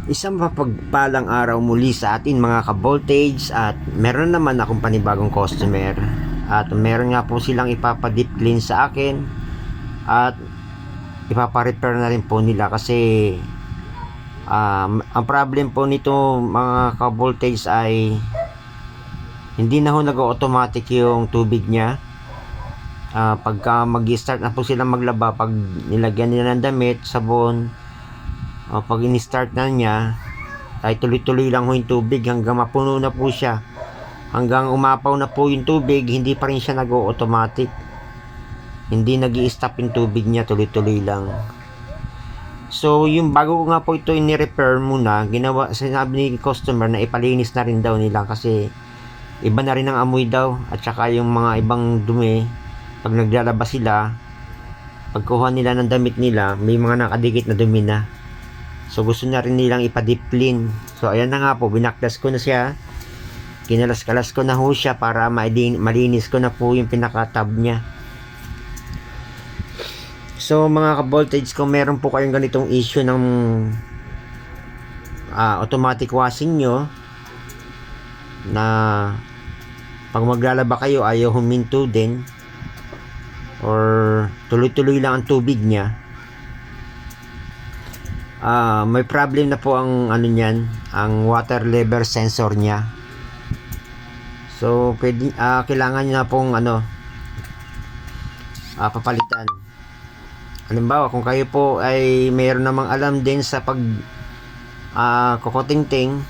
Isang mapagpalang araw muli sa atin mga ka-voltage, at meron naman akong panibagong customer at meron nga po silang ipapadip clean sa akin at ipaparepair na rin po nila kasi ang problem po nito mga ka-voltage ay hindi na ho nag-automatic yung tubig niya. Pagka mag-start na po sila maglaba, pag nilagyan nila ng damit, sabon, pag in-start na niya ay tuloy-tuloy lang ho yung tubig hanggang mapuno na po siya, hanggang umapaw na po yung tubig, hindi pa rin siya nag-automatic, hindi nag-i-stop yung tubig niya, tuloy-tuloy lang. So yung bago ko nga po ito ini-repair muna, sinabi ni customer na ipalinis na rin daw nila kasi iba na rin ang amoy daw, at saka yung mga ibang dumi pag naglalabas sila, pagkuha nila ng damit nila may mga nakadikit na dumi na. So gusto na rin nilang ipa-deep clean. So ayan na nga po, binaklas ko na siya, kinalas-kalas ko na ho siya para malinis ko na po yung pinaka-tab niya. So mga ka-voltage, kung meron po kayong ganitong issue ng automatic washing nyo, na pag maglalaba kayo ayaw huminto din or tuloy-tuloy lang ang tubig niya, may problem na po ang niyan, ang water level sensor niya. So pwede, kailangan niya pong papalitan. Halimbawa, kung kayo po ay mayroon namang alam din sa pag kukotingting,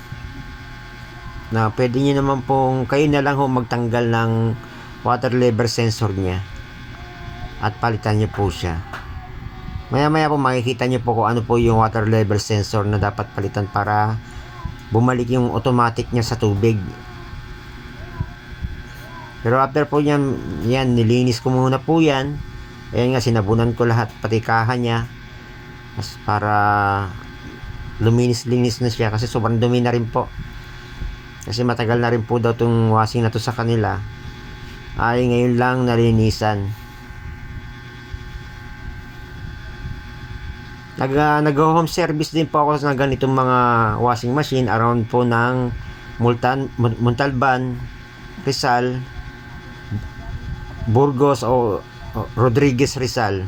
na pwede niyo naman pong kayo na lang ho magtanggal ng water level sensor niya at palitan niyo po siya. Maya-maya po makikita niyo po kung ano po yung water level sensor na dapat palitan para bumalik yung automatic niya sa tubig. Pero after po yan, nilinis ko muna po yan. Ayan nga, sinabunan ko lahat, pati kahan niya, para luminis-linis na siya kasi sobrang dumi na rin po. Kasi matagal na rin po daw itong washing na to sa kanila, ay ngayon lang nalinisan. Nag-home service din po ako sa ganitong mga washing machine around po ng Montalban, Rizal, Burgos o Rodriguez, Rizal.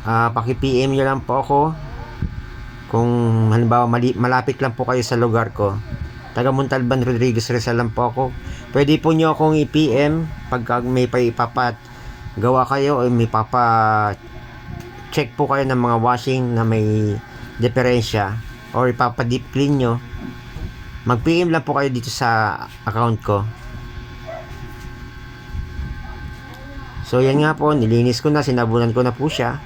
Paki-PM nyo lang po ako kung halimbawa malapit lang po kayo sa lugar ko. Taga Montalban, Rodriguez, Rizal lang po ako. Pwede po nyo akong i-PM pagka may gawa kayo o may check po kayo ng mga washing na may diferensya or ipapa-deep clean nyo. Mag-PM lang po kayo dito sa account ko. So yan nga po, nilinis ko na, sinabunan ko na po siya,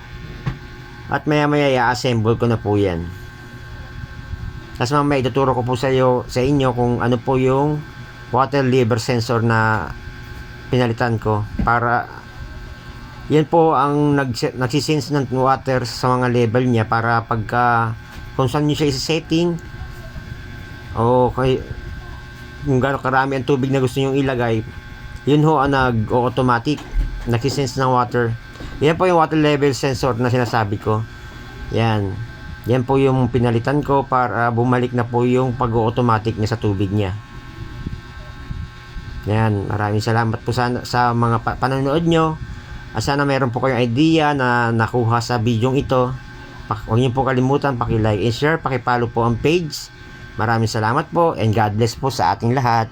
at maya-maya i-assemble ko na po yan. Tapos mamaya ituturo ko po sa inyo kung ano po yung water level sensor na pinalitan ko, para yan po ang nagsisense ng water sa mga level niya, para pagka kung saan nyo siya isa-setting o kung gano'ng karami ang tubig na gusto nyo ilagay, yun ho ang nag-automatic nagsisense ng water. Yan po yung water level sensor na sinasabi ko. Yan po yung pinalitan ko para bumalik na po yung pag-automatic niya sa tubig niya. Yan, maraming salamat po sa mga panonood nyo. Sana meron po kayong idea na nakuha sa video ito. Huwag niyo po kalimutan paki-like and share, paki-follow po ang page. Maraming salamat po and God bless po sa ating lahat.